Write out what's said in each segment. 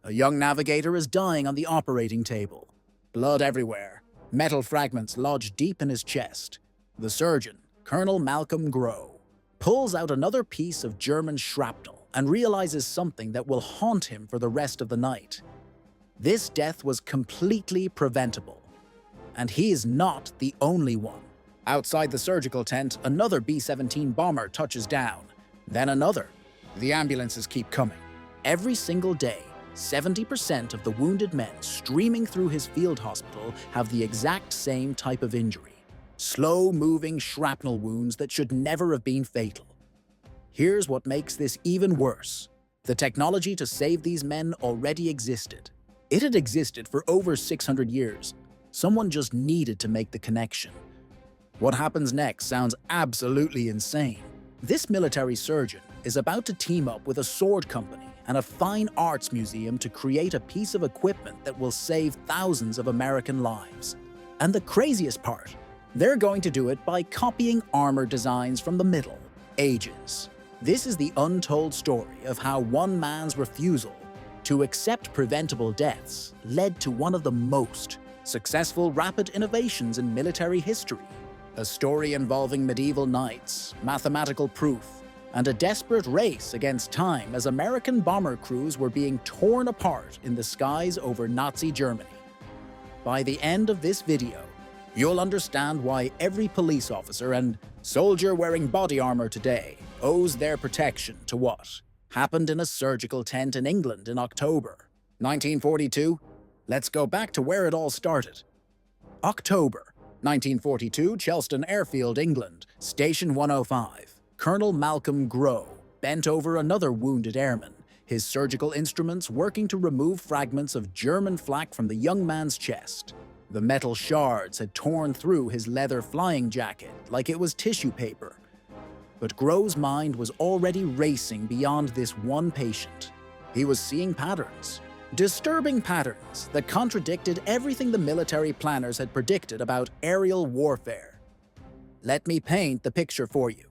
A young navigator is dying on the operating table. Blood everywhere. Metal fragments lodged deep in his chest. The surgeon, Colonel Malcolm Grow, pulls out another piece of German shrapnel and realizes something that will haunt him for the rest of the night. This death was completely preventable. And he is not the only one. Outside the surgical tent, another B-17 bomber touches down. Then another. The ambulances keep coming. Every single day, 70% of the wounded men streaming through his field hospital have the exact same type of injury. Slow-moving shrapnel wounds that should never have been fatal. Here's what makes this even worse. The technology to save these men already existed. It had existed for over 600 years. Someone just needed to make the connection. What happens next sounds absolutely insane. This military surgeon is about to team up with a sword company and a fine arts museum to create a piece of equipment that will save thousands of American lives. And the craziest part, they're going to do it by copying armor designs from the Middle Ages. This is the untold story of how one man's refusal to accept preventable deaths led to one of the most successful rapid innovations in military history. A story involving medieval knights, mathematical proof, and a desperate race against time as American bomber crews were being torn apart in the skies over Nazi Germany. By the end of this video, you'll understand why every police officer and soldier wearing body armor today owes their protection to what happened in a surgical tent in England in October 1942. Let's go back to where it all started. October 1942, Chelston Airfield, England, Station 105. Colonel Malcolm Grow bent over another wounded airman, his surgical instruments working to remove fragments of German flak from the young man's chest. The metal shards had torn through his leather flying jacket like it was tissue paper. But Grow's mind was already racing beyond this one patient. He was seeing patterns. Disturbing patterns that contradicted everything the military planners had predicted about aerial warfare. Let me paint the picture for you.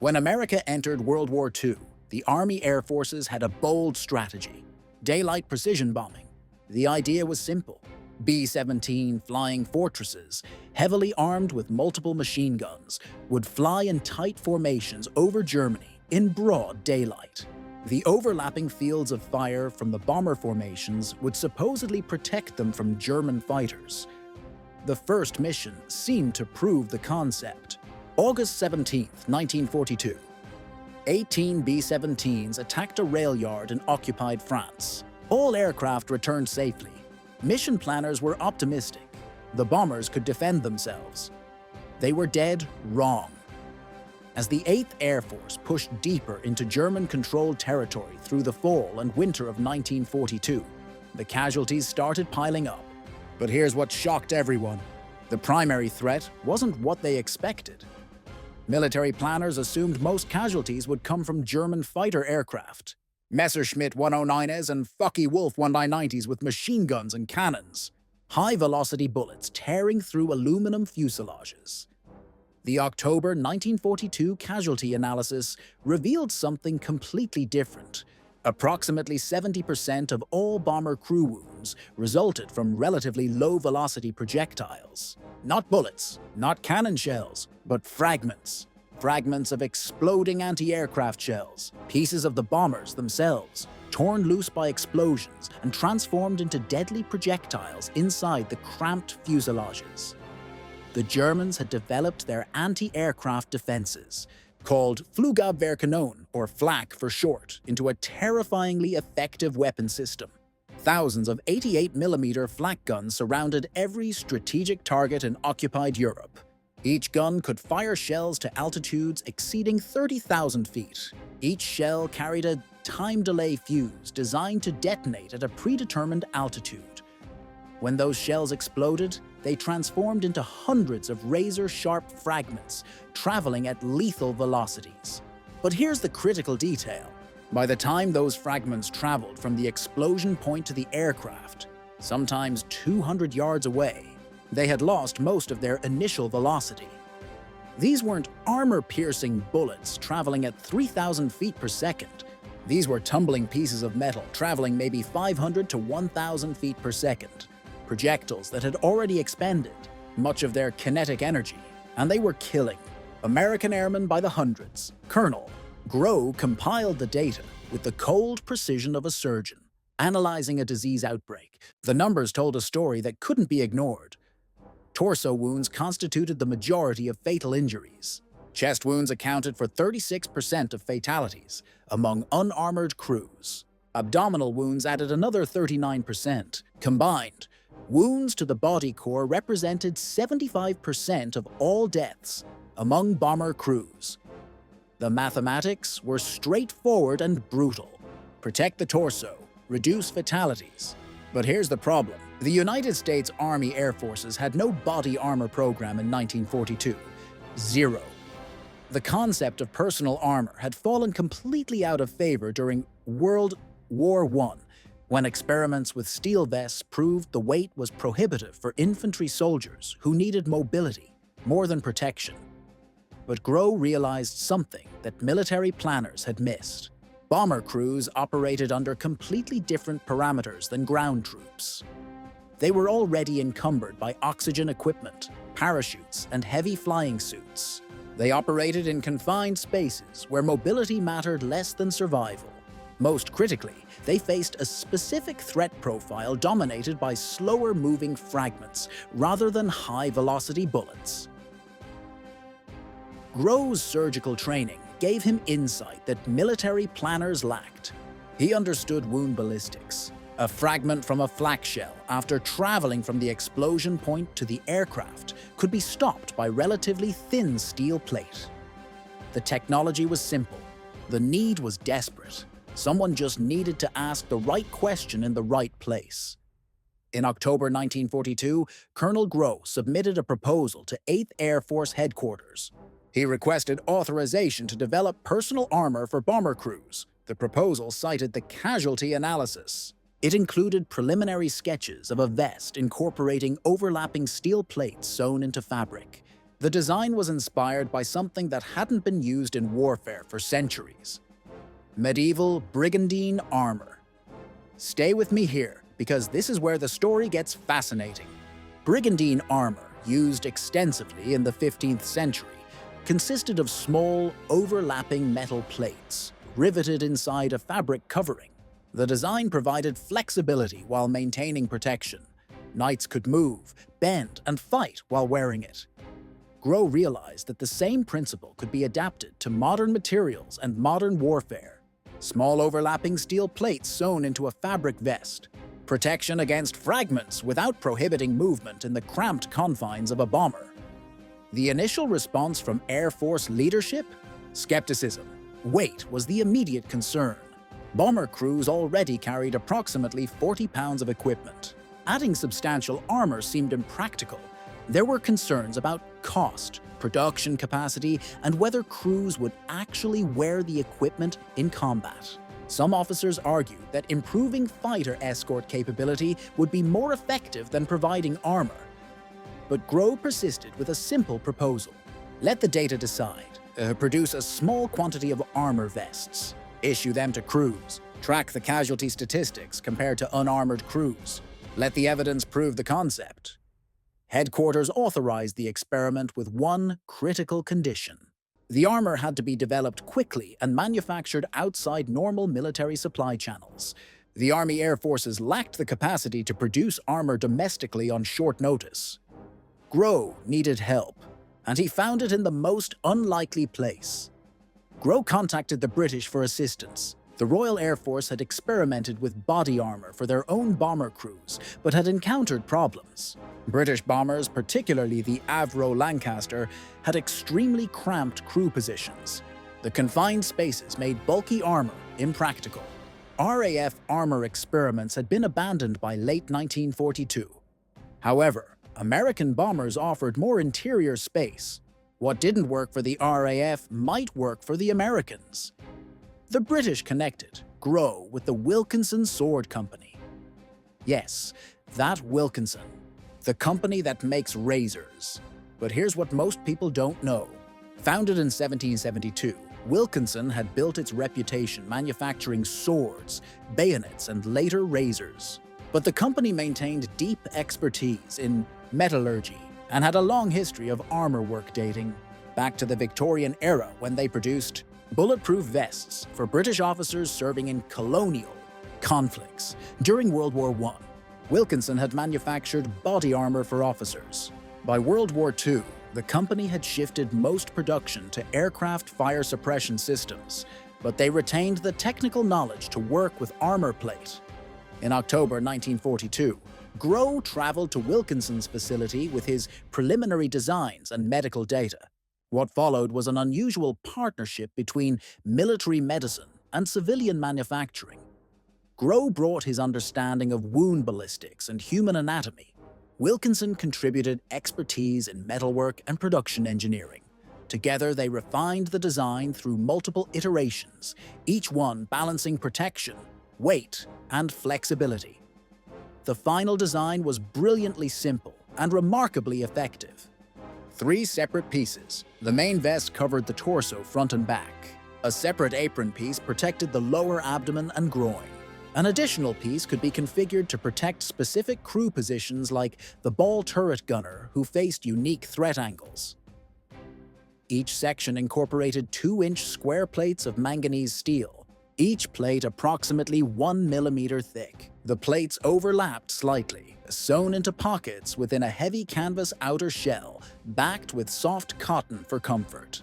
When America entered World War II, the Army Air Forces had a bold strategy: daylight precision bombing. The idea was simple. B-17 flying fortresses, heavily armed with multiple machine guns, would fly in tight formations over Germany in broad daylight. The overlapping fields of fire from the bomber formations would supposedly protect them from German fighters. The first mission seemed to prove the concept. August 17, 1942. 18 B-17s attacked a rail yard in occupied France. All aircraft returned safely. Mission planners were optimistic. The bombers could defend themselves. They were dead wrong. As the 8th Air Force pushed deeper into German-controlled territory through the fall and winter of 1942, the casualties started piling up. But here's what shocked everyone. The primary threat wasn't what they expected. Military planners assumed most casualties would come from German fighter aircraft. Messerschmitt 109s and Focke-Wulf 190s with machine guns and cannons. High-velocity bullets tearing through aluminum fuselages. The October 1942 casualty analysis revealed something completely different. Approximately 70% of all bomber crew wounds resulted from relatively low-velocity projectiles. Not bullets, not cannon shells, but fragments. Fragments of exploding anti-aircraft shells, pieces of the bombers themselves, torn loose by explosions and transformed into deadly projectiles inside the cramped fuselages. The Germans had developed their anti-aircraft defenses, called Flugabwehrkanonen, or Flak for short, into a terrifyingly effective weapon system. Thousands of 88mm flak guns surrounded every strategic target in occupied Europe. Each gun could fire shells to altitudes exceeding 30,000 feet. Each shell carried a time delay fuse designed to detonate at a predetermined altitude. When those shells exploded, they transformed into hundreds of razor-sharp fragments, traveling at lethal velocities. But here's the critical detail. By the time those fragments traveled from the explosion point to the aircraft, sometimes 200 yards away, they had lost most of their initial velocity. These weren't armor-piercing bullets traveling at 3,000 feet per second. These were tumbling pieces of metal traveling maybe 500 to 1,000 feet per second, projectiles that had already expended much of their kinetic energy, and they were killing American airmen by the hundreds. Colonel Grow compiled the data with the cold precision of a surgeon, analyzing a disease outbreak. The numbers told a story that couldn't be ignored. Torso wounds constituted the majority of fatal injuries. Chest wounds accounted for 36% of fatalities among unarmored crews. Abdominal wounds added another 39%. Combined, wounds to the body core represented 75% of all deaths among bomber crews. The mathematics were straightforward and brutal. Protect the torso, reduce fatalities. But here's the problem. The United States Army Air Forces had no body armor program in 1942. Zero. The concept of personal armor had fallen completely out of favor during World War I, when experiments with steel vests proved the weight was prohibitive for infantry soldiers who needed mobility more than protection. But Grow realized something that military planners had missed. Bomber crews operated under completely different parameters than ground troops. They were already encumbered by oxygen equipment, parachutes, and heavy flying suits. They operated in confined spaces where mobility mattered less than survival. Most critically, they faced a specific threat profile dominated by slower-moving fragments rather than high-velocity bullets. Grow's surgical training gave him insight that military planners lacked. He understood wound ballistics. A fragment from a flak shell, after traveling from the explosion point to the aircraft, could be stopped by relatively thin steel plate. The technology was simple. The need was desperate. Someone just needed to ask the right question in the right place. In October 1942, Colonel Grow submitted a proposal to 8th Air Force Headquarters. He requested authorization to develop personal armor for bomber crews. The proposal cited the casualty analysis. It included preliminary sketches of a vest incorporating overlapping steel plates sewn into fabric. The design was inspired by something that hadn't been used in warfare for centuries: medieval brigandine armor. Stay with me here, because this is where the story gets fascinating. Brigandine armor, used extensively in the 15th century, consisted of small, overlapping metal plates, riveted inside a fabric covering. The design provided flexibility while maintaining protection. Knights could move, bend, and fight while wearing it. Grow realized that the same principle could be adapted to modern materials and modern warfare. Small overlapping steel plates sewn into a fabric vest. Protection against fragments without prohibiting movement in the cramped confines of a bomber. The initial response from Air Force leadership? Skepticism. Weight was the immediate concern. Bomber crews already carried approximately 40 pounds of equipment. Adding substantial armor seemed impractical. There were concerns about cost, production capacity, and whether crews would actually wear the equipment in combat. Some officers argued that improving fighter escort capability would be more effective than providing armor. But Grow persisted with a simple proposal. Let the data decide. Produce a small quantity of armor vests. Issue them to crews. Track the casualty statistics compared to unarmored crews. Let the evidence prove the concept. Headquarters authorized the experiment with one critical condition. The armor had to be developed quickly and manufactured outside normal military supply channels. The Army Air Forces lacked the capacity to produce armor domestically on short notice. Grow needed help, and he found it in the most unlikely place. Grow contacted the British for assistance. The Royal Air Force had experimented with body armor for their own bomber crews, but had encountered problems. British bombers, particularly the Avro Lancaster, had extremely cramped crew positions. The confined spaces made bulky armor impractical. RAF armor experiments had been abandoned by late 1942. However, American bombers offered more interior space. What didn't work for the RAF might work for the Americans. The British connected Grow with the Wilkinson Sword Company. Yes, that Wilkinson, the company that makes razors. But here's what most people don't know. Founded in 1772, Wilkinson had built its reputation manufacturing swords, bayonets, and later razors. But the company maintained deep expertise in metallurgy and had a long history of armor work dating back to the Victorian era when they produced bulletproof vests for British officers serving in colonial conflicts. During World War I, Wilkinson had manufactured body armor for officers. By World War II, the company had shifted most production to aircraft fire suppression systems, but they retained the technical knowledge to work with armor plate. In October 1942, Grow traveled to Wilkinson's facility with his preliminary designs and medical data. What followed was an unusual partnership between military medicine and civilian manufacturing. Grow brought his understanding of wound ballistics and human anatomy. Wilkinson contributed expertise in metalwork and production engineering. Together, they refined the design through multiple iterations, each one balancing protection, weight, and flexibility. The final design was brilliantly simple and remarkably effective. 3 separate pieces. The main vest covered the torso front and back. A separate apron piece protected the lower abdomen and groin. An additional piece could be configured to protect specific crew positions like the ball turret gunner who faced unique threat angles. Each section incorporated 2-inch square plates of manganese steel, each plate approximately 1 millimeter thick. The plates overlapped slightly, sewn into pockets within a heavy canvas outer shell, backed with soft cotton for comfort.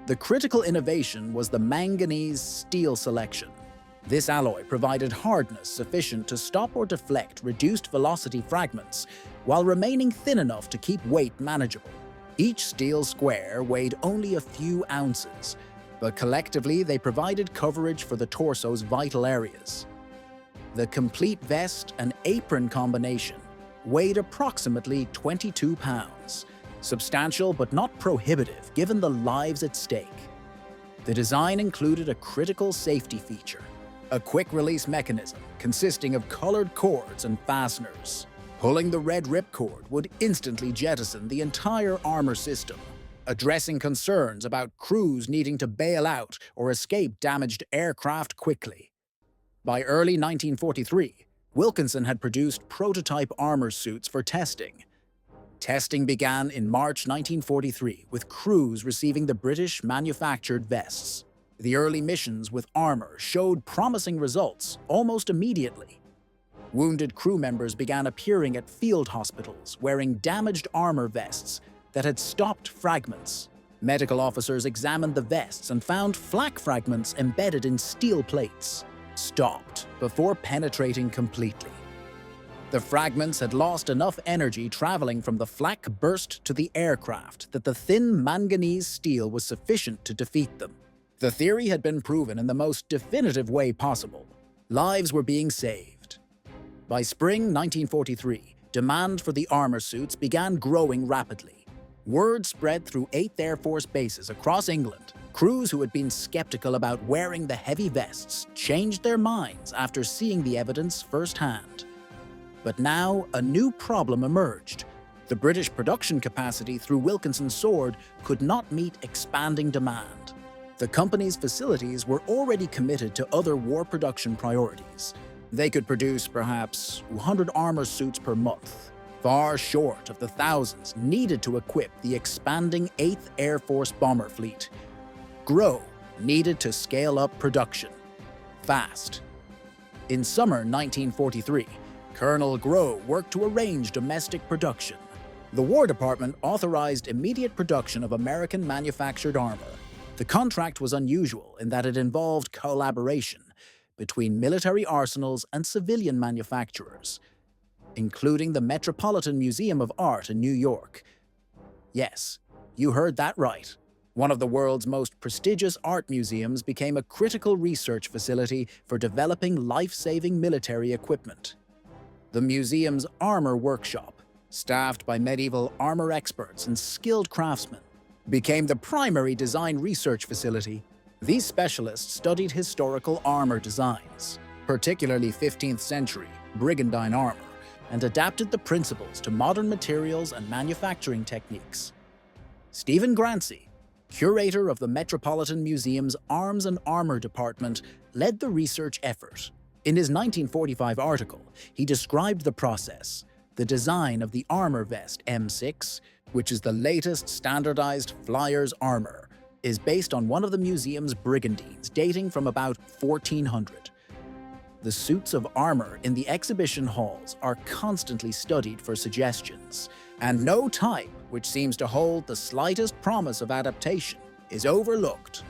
The critical innovation was the manganese steel selection. This alloy provided hardness sufficient to stop or deflect reduced velocity fragments, while remaining thin enough to keep weight manageable. Each steel square weighed only a few ounces, but collectively they provided coverage for the torso's vital areas. The complete vest and apron combination weighed approximately 22 pounds, substantial but not prohibitive given the lives at stake. The design included a critical safety feature, a quick-release mechanism consisting of colored cords and fasteners. Pulling the red ripcord would instantly jettison the entire armor system, addressing concerns about crews needing to bail out or escape damaged aircraft quickly. By early 1943, Wilkinson had produced prototype armor suits for testing. Testing began in March 1943, with crews receiving the British-manufactured vests. The early missions with armor showed promising results almost immediately. Wounded crew members began appearing at field hospitals wearing damaged armor vests that had stopped fragments. Medical officers examined the vests and found flak fragments embedded in steel plates, stopped before penetrating completely. The fragments had lost enough energy traveling from the flak burst to the aircraft that the thin manganese steel was sufficient to defeat them. The theory had been proven in the most definitive way possible. Lives were being saved. By spring 1943, demand for the armor suits began growing rapidly. Word spread through 8th Air Force bases across England. Crews who had been skeptical about wearing the heavy vests changed their minds after seeing the evidence firsthand. But now, a new problem emerged. The British production capacity through Wilkinson's sword could not meet expanding demand. The company's facilities were already committed to other war production priorities. They could produce perhaps 100 armor suits per month, far short of the thousands needed to equip the expanding 8th Air Force bomber fleet. Grow needed to scale up production fast. In summer 1943, Colonel Grow worked to arrange domestic production. The War Department authorized immediate production of American-manufactured armor. The contract was unusual in that it involved collaboration between military arsenals and civilian manufacturers, including the Metropolitan Museum of Art in New York. Yes, you heard that right. One of the world's most prestigious art museums became a critical research facility for developing life-saving military equipment. The museum's armor workshop, staffed by medieval armor experts and skilled craftsmen, became the primary design research facility. These specialists studied historical armor designs, particularly 15th century brigandine armor, and adapted the principles to modern materials and manufacturing techniques. Stephen Grancy, curator of the Metropolitan Museum's Arms and Armor Department, led the research effort. In his 1945 article, he described the process. The design of the armor vest M6, which is the latest standardized flyer's armor, is based on one of the museum's brigandines dating from about 1400. The suits of armor in the exhibition halls are constantly studied for suggestions, and no type which seems to hold the slightest promise of adaptation is overlooked.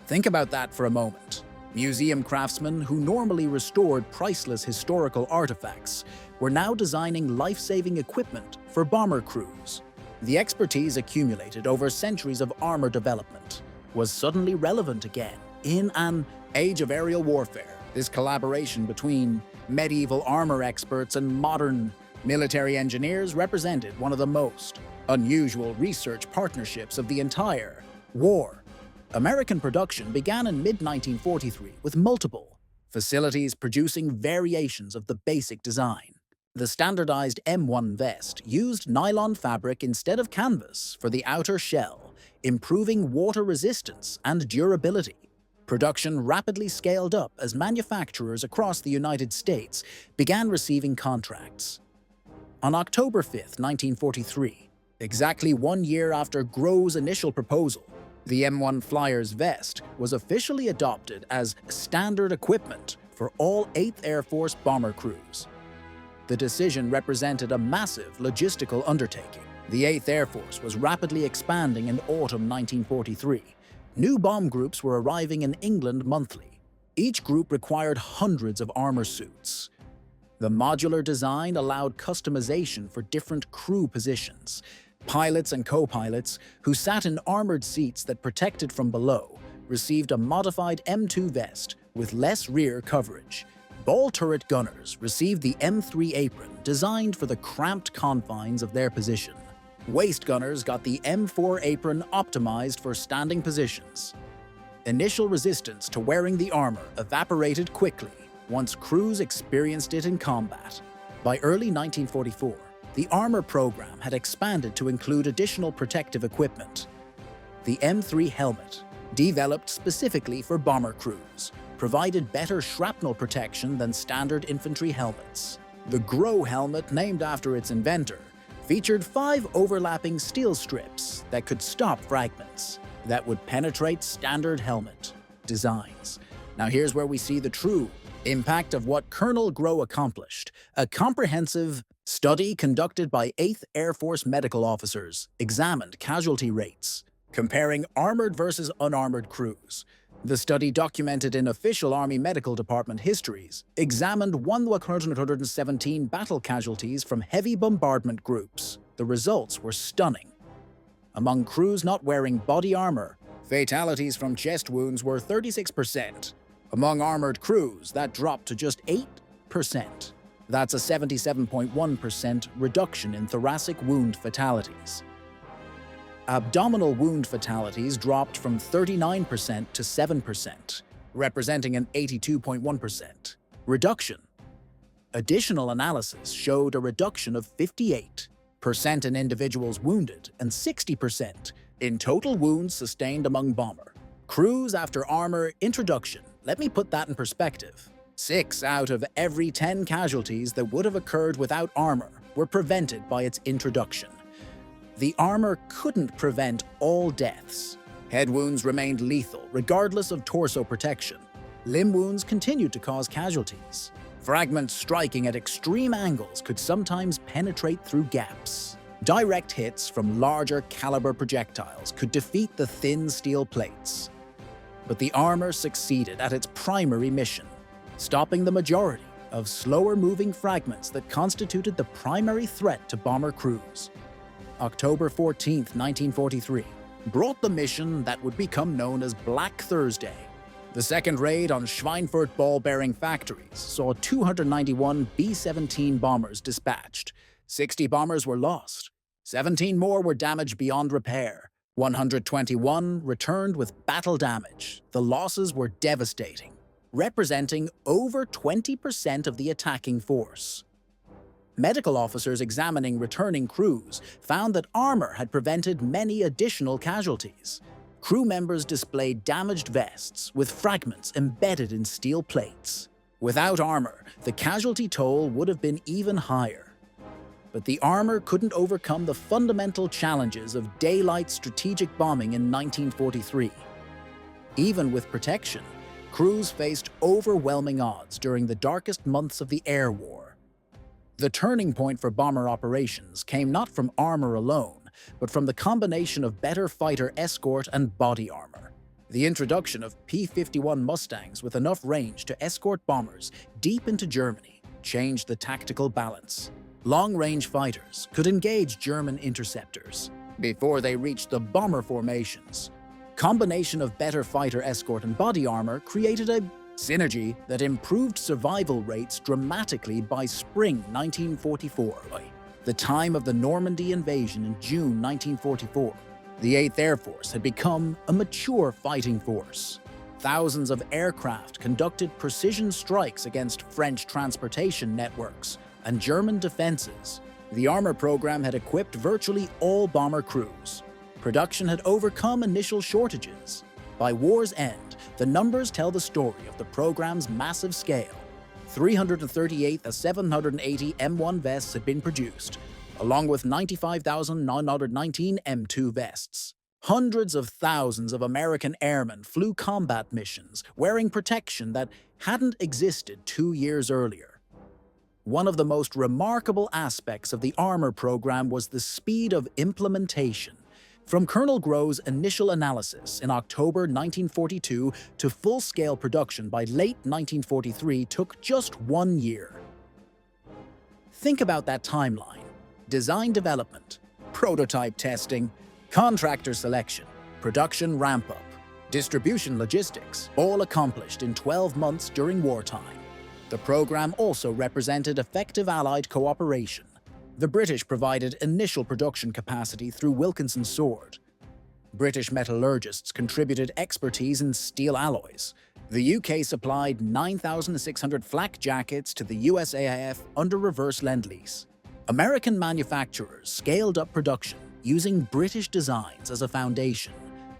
Think about that for a moment. Museum craftsmen who normally restored priceless historical artifacts were now designing life-saving equipment for bomber crews. The expertise accumulated over centuries of armor development was suddenly relevant again in an age of aerial warfare. This collaboration between medieval armor experts and modern military engineers represented one of the most unusual research partnerships of the entire war. American production began in mid-1943 with multiple facilities producing variations of the basic design. The standardized M1 vest used nylon fabric instead of canvas for the outer shell, improving water resistance and durability. Production rapidly scaled up as manufacturers across the United States began receiving contracts. On October 5, 1943, exactly 1 year after Grove's initial proposal, the M1 Flyer's vest was officially adopted as standard equipment for all 8th Air Force bomber crews. The decision represented a massive logistical undertaking. The 8th Air Force was rapidly expanding in autumn 1943. New bomb groups were arriving in England monthly. Each group required hundreds of armor suits. The modular design allowed customization for different crew positions. Pilots and co-pilots, who sat in armored seats that protected from below, received a modified M2 vest with less rear coverage. Ball turret gunners received the M3 apron designed for the cramped confines of their position. Waist gunners got the M4 apron optimized for standing positions. Initial resistance to wearing the armor evaporated quickly once crews experienced it in combat. By early 1944, the armor program had expanded to include additional protective equipment. The M3 helmet, developed specifically for bomber crews, provided better shrapnel protection than standard infantry helmets. The Grow helmet, named after its inventor, featured 5 overlapping steel strips that could stop fragments that would penetrate standard helmet designs. Now here's where we see the true impact of what Colonel Grow accomplished. A comprehensive study conducted by 8th Air Force medical officers examined casualty rates, comparing armored versus unarmored crews. The study, documented in official Army Medical Department histories, examined 117 battle casualties from heavy bombardment groups. The results were stunning. Among crews not wearing body armor, fatalities from chest wounds were 36%. Among armored crews, that dropped to just 8%. That's a 77.1% reduction in thoracic wound fatalities. Abdominal wound fatalities dropped from 39% to 7%, representing an 82.1% reduction. Additional analysis showed a reduction of 58% in individuals wounded and 60% in total wounds sustained among bomber crews after armor introduction. Let me put that in perspective. 6 out of every 10 casualties that would have occurred without armor were prevented by its introduction. The armor couldn't prevent all deaths. Head wounds remained lethal regardless of torso protection. Limb wounds continued to cause casualties. Fragments striking at extreme angles could sometimes penetrate through gaps. Direct hits from larger caliber projectiles could defeat the thin steel plates. But the armor succeeded at its primary mission, stopping the majority of slower-moving fragments that constituted the primary threat to bomber crews. October 14, 1943, brought the mission that would become known as Black Thursday. The second raid on Schweinfurt ball-bearing factories saw 291 B-17 bombers dispatched. 60 bombers were lost. 17 more were damaged beyond repair. 121 returned with battle damage. The losses were devastating, representing over 20% of the attacking force. Medical officers examining returning crews found that armor had prevented many additional casualties. Crew members displayed damaged vests with fragments embedded in steel plates. Without armor, the casualty toll would have been even higher. But the armor couldn't overcome the fundamental challenges of daylight strategic bombing in 1943. Even with protection, crews faced overwhelming odds during the darkest months of the air war. The turning point for bomber operations came not from armor alone, but from the combination of better fighter escort and body armor. The introduction of P-51 Mustangs with enough range to escort bombers deep into Germany changed the tactical balance. Long-range fighters could engage German interceptors before they reached the bomber formations. Combination of better fighter escort and body armor created a synergy that improved survival rates dramatically by spring 1944. The time of the Normandy invasion in June 1944, the 8th Air Force had become a mature fighting force. Thousands of aircraft conducted precision strikes against French transportation networks and German defenses. The armor program had equipped virtually all bomber crews. Production had overcome initial shortages. By war's end, the numbers tell the story of the program's massive scale. 338 780 M1 vests had been produced, along with 95,919 M2 vests. Hundreds of thousands of American airmen flew combat missions wearing protection that hadn't existed 2 years earlier. One of the most remarkable aspects of the armor program was the speed of implementation. From Colonel Grove's initial analysis in October 1942 to full-scale production by late 1943 took just 1 year. Think about that timeline. Design development, prototype testing, contractor selection, production ramp-up, distribution logistics, all accomplished in 12 months during wartime. The program also represented effective Allied cooperation. The British provided initial production capacity through Wilkinson Sword. British metallurgists contributed expertise in steel alloys. The UK supplied 9,600 flak jackets to the USAAF under reverse Lend-Lease. American manufacturers scaled up production using British designs as a foundation.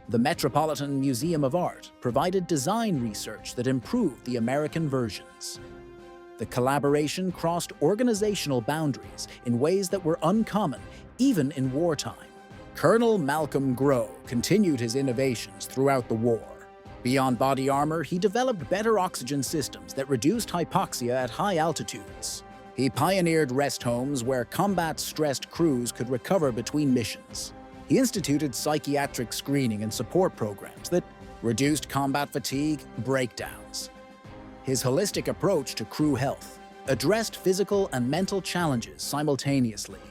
The Metropolitan Museum of Art provided design research that improved the American versions. The collaboration crossed organizational boundaries in ways that were uncommon, even in wartime. Colonel Malcolm Grow continued his innovations throughout the war. Beyond body armor, he developed better oxygen systems that reduced hypoxia at high altitudes. He pioneered rest homes where combat-stressed crews could recover between missions. He instituted psychiatric screening and support programs that reduced combat fatigue breakdowns. His holistic approach to crew health addressed physical and mental challenges simultaneously.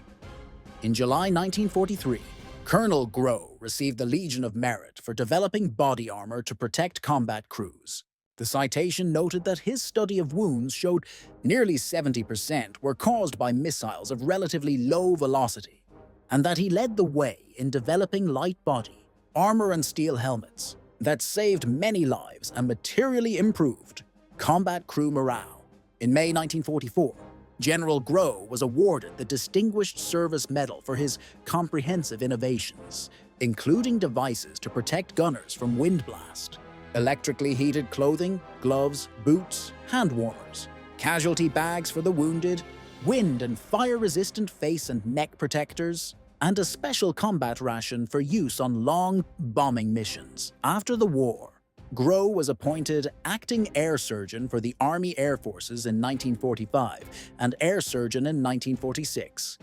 In July 1943, Colonel Grow received the Legion of Merit for developing body armor to protect combat crews. The citation noted that his study of wounds showed nearly 70% were caused by missiles of relatively low velocity, and that he led the way in developing light-body, armor and steel helmets that saved many lives and materially improved combat crew morale. In May 1944, General Grow was awarded the Distinguished Service Medal for his comprehensive innovations, including devices to protect gunners from wind blast, electrically heated clothing, gloves, boots, hand warmers, casualty bags for the wounded, wind and fire-resistant face and neck protectors, and a special combat ration for use on long bombing missions. After the war, Grow was appointed acting air surgeon for the Army Air Forces in 1945 and air surgeon in 1946.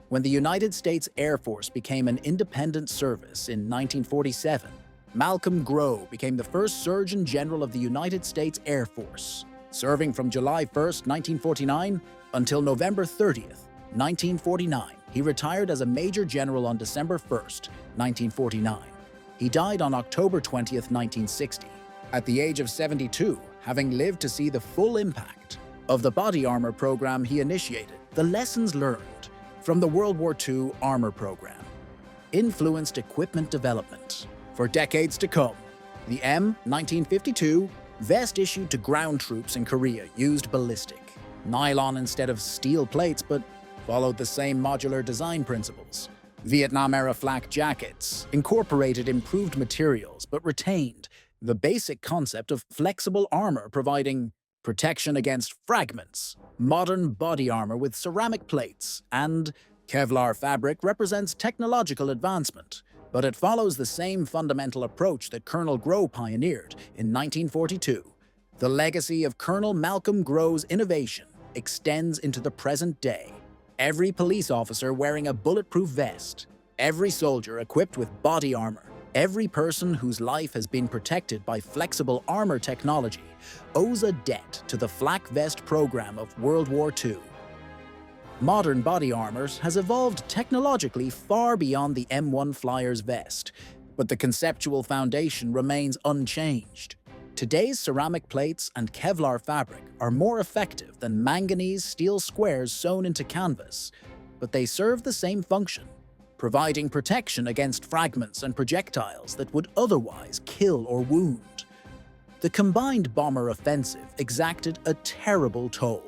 When the United States Air Force became an independent service in 1947, Malcolm Grow became the first Surgeon General of the United States Air Force, serving from July 1, 1949 until November 30, 1949. He retired as a Major General on December 1, 1949. He died on October 20, 1960, at the age of 72, having lived to see the full impact of the body armor program he initiated. The lessons learned from the World War II armor program influenced equipment development for decades to come. The M1952 vest issued to ground troops in Korea used ballistic, nylon instead of steel plates, but followed the same modular design principles. Vietnam-era flak jackets incorporated improved materials but retained the basic concept of flexible armor, providing protection against fragments. Modern body armor with ceramic plates and Kevlar fabric represents technological advancement, but it follows the same fundamental approach that Colonel Grow pioneered in 1942. The legacy of Colonel Malcolm Grow's innovation extends into the present day. Every police officer wearing a bulletproof vest, every soldier equipped with body armor, every person whose life has been protected by flexible armor technology owes a debt to the Flak Vest program of World War II. Modern body armor has evolved technologically far beyond the M1 Flyer's vest, but the conceptual foundation remains unchanged. Today's ceramic plates and Kevlar fabric are more effective than manganese steel squares sewn into canvas, but they serve the same function, providing protection against fragments and projectiles that would otherwise kill or wound. The combined bomber offensive exacted a terrible toll.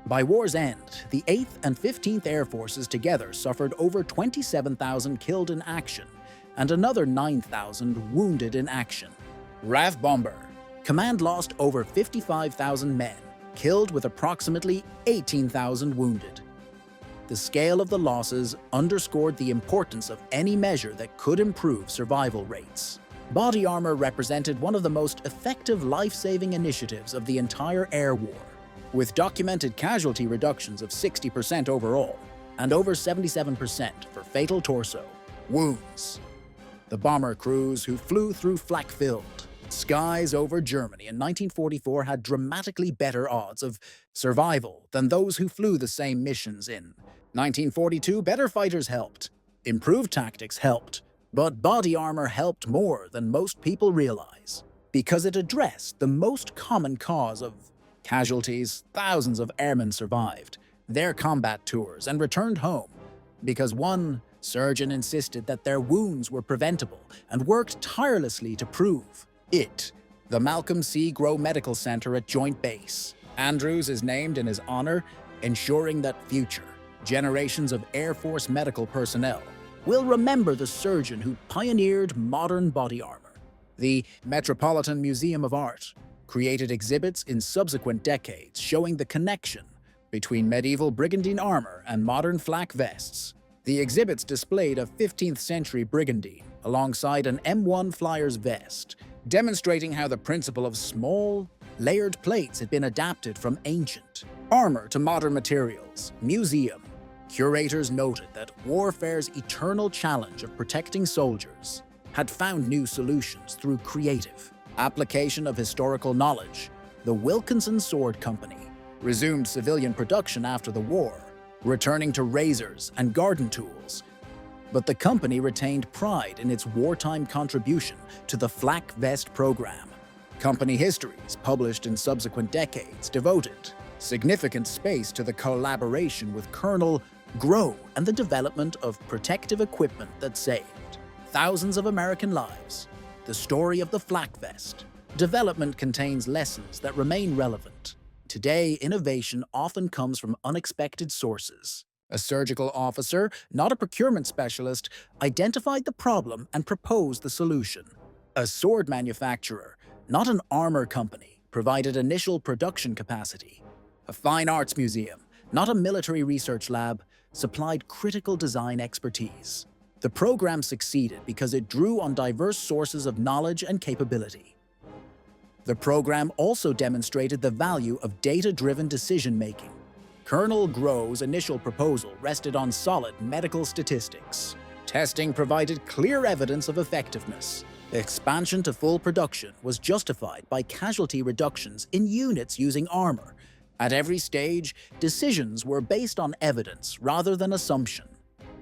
By war's end, the 8th and 15th Air Forces together suffered over 27,000 killed in action and another 9,000 wounded in action. RAF Bomber Command lost over 55,000 men, killed with approximately 18,000 wounded. The scale of the losses underscored the importance of any measure that could improve survival rates. Body armor represented one of the most effective life-saving initiatives of the entire air war, with documented casualty reductions of 60% overall and over 77% for fatal torso wounds. The bomber crews who flew through flak-filled skies over Germany in 1944 had dramatically better odds of survival than those who flew the same missions in 1942. Better fighters helped, improved tactics helped, but body armor helped more than most people realize, because it addressed the most common cause of casualties. Thousands of airmen survived their combat tours and returned home because one surgeon insisted that their wounds were preventable and worked tirelessly to prove it. The Malcolm C. Grow Medical Center at Joint Base Andrews is named in his honor, ensuring that future generations of Air Force medical personnel will remember the surgeon who pioneered modern body armor. The Metropolitan Museum of Art created exhibits in subsequent decades showing the connection between medieval brigandine armor and modern flak vests. The exhibits displayed a 15th century brigandine alongside an M1 Flyer's vest, demonstrating how the principle of small, layered plates had been adapted from ancient armor to modern materials. Museum curators noted that warfare's eternal challenge of protecting soldiers had found new solutions through creative application of historical knowledge. The Wilkinson Sword Company resumed civilian production after the war, returning to razors and garden tools. But the company retained pride in its wartime contribution to the Flak Vest program. Company histories published in subsequent decades devoted significant space to the collaboration with Colonel Grow and the development of protective equipment that saved thousands of American lives. The story of the Flak Vest development contains lessons that remain relevant. Today, innovation often comes from unexpected sources. A surgical officer, not a procurement specialist, identified the problem and proposed the solution. A sword manufacturer, not an armor company, provided initial production capacity. A fine arts museum, not a military research lab, supplied critical design expertise. The program succeeded because it drew on diverse sources of knowledge and capability. The program also demonstrated the value of data-driven decision-making. Colonel Grow's initial proposal rested on solid medical statistics. Testing provided clear evidence of effectiveness. Expansion to full production was justified by casualty reductions in units using armor. At every stage, decisions were based on evidence rather than assumption.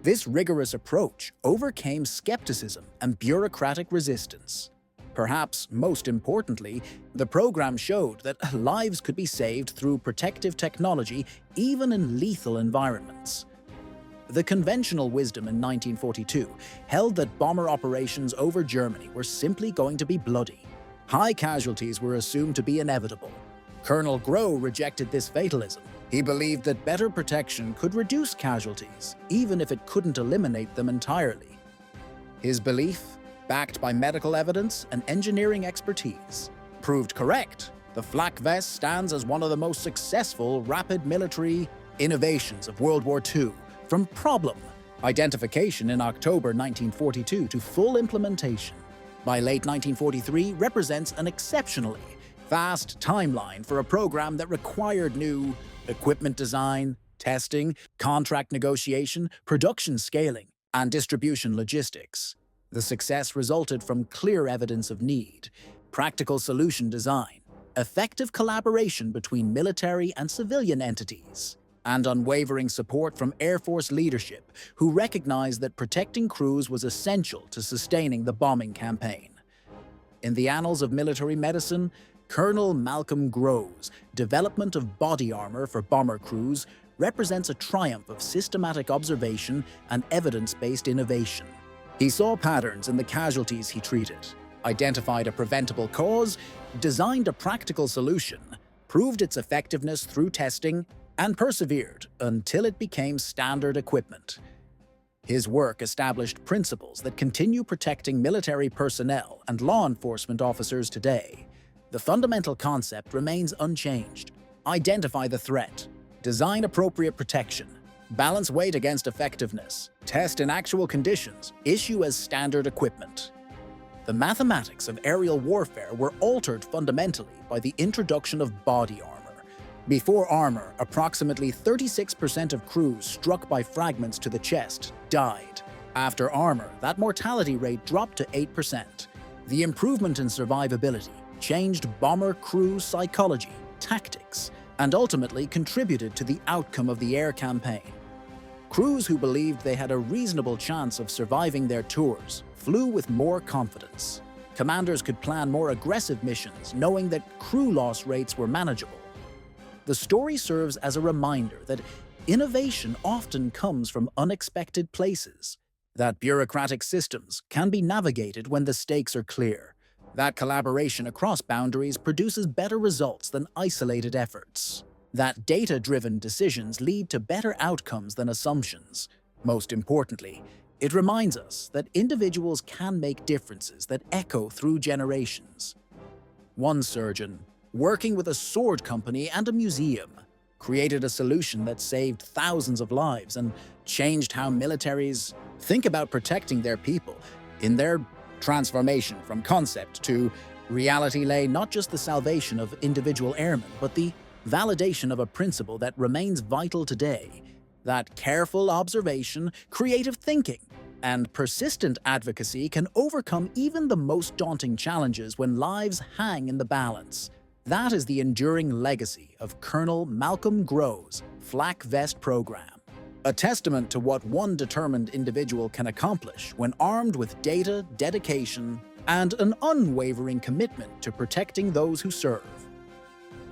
This rigorous approach overcame skepticism and bureaucratic resistance. Perhaps most importantly, the program showed that lives could be saved through protective technology even in lethal environments. The conventional wisdom in 1942 held that bomber operations over Germany were simply going to be bloody. High casualties were assumed to be inevitable. Colonel Grow rejected this fatalism, He believed that better protection could reduce casualties, even if it couldn't eliminate them entirely. His belief, backed by medical evidence and engineering expertise, proved correct. The Flak vest stands as one of the most successful rapid military innovations of World War II, from problem identification in October 1942 to full implementation by late 1943 represents an exceptionally fast timeline for a program that required new equipment design, testing, contract negotiation, production scaling, and distribution logistics. The success resulted from clear evidence of need, practical solution design, effective collaboration between military and civilian entities, and unwavering support from Air Force leadership, who recognized that protecting crews was essential to sustaining the bombing campaign. In the annals of military medicine, Colonel Malcolm Grove's development of body armor for bomber crews represents a triumph of systematic observation and evidence-based innovation. He saw patterns in the casualties he treated, identified a preventable cause, designed a practical solution, proved its effectiveness through testing, and persevered until it became standard equipment. His work established principles that continue protecting military personnel and law enforcement officers today. The fundamental concept remains unchanged. Identify the threat, design appropriate protection, balance weight against effectiveness, test in actual conditions, issue as standard equipment. The mathematics of aerial warfare were altered fundamentally by the introduction of body armor. Before armor, approximately 36% of crews struck by fragments to the chest died. After armor, that mortality rate dropped to 8%. The improvement in survivability changed bomber crew psychology, tactics, and ultimately contributed to the outcome of the air campaign. Crews who believed they had a reasonable chance of surviving their tours flew with more confidence. Commanders could plan more aggressive missions, knowing that crew loss rates were manageable. The story serves as a reminder that innovation often comes from unexpected places, that bureaucratic systems can be navigated when the stakes are clear, that collaboration across boundaries produces better results than isolated efforts, that data-driven decisions lead to better outcomes than assumptions. Most importantly, it reminds us that individuals can make differences that echo through generations. One surgeon, working with a sword company and a museum, created a solution that saved thousands of lives and changed how militaries think about protecting their people. In their transformation from concept to reality lay not just the salvation of individual airmen, but the validation of a principle that remains vital today: that careful observation, creative thinking, and persistent advocacy can overcome even the most daunting challenges when lives hang in the balance. That is the enduring legacy of Colonel Malcolm Grove's Flak Vest program, a testament to what one determined individual can accomplish when armed with data, dedication, and an unwavering commitment to protecting those who serve.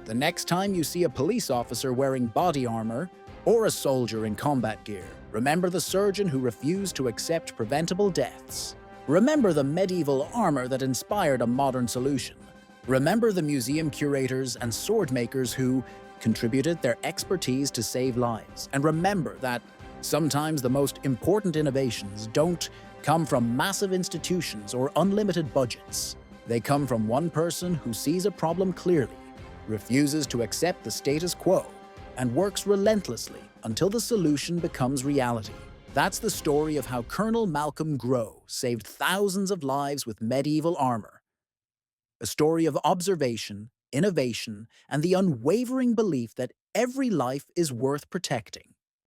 The next time you see a police officer wearing body armor or a soldier in combat gear, remember the surgeon who refused to accept preventable deaths. Remember the medieval armor that inspired a modern solution. Remember the museum curators and sword makers who contributed their expertise to save lives. And remember that sometimes the most important innovations don't come from massive institutions or unlimited budgets. They come from one person who sees a problem clearly, refuses to accept the status quo, and works relentlessly until the solution becomes reality. That's the story of how Colonel Malcolm Grove saved thousands of lives with medieval armor. A story of observation, innovation, and the unwavering belief that every life is worth protecting.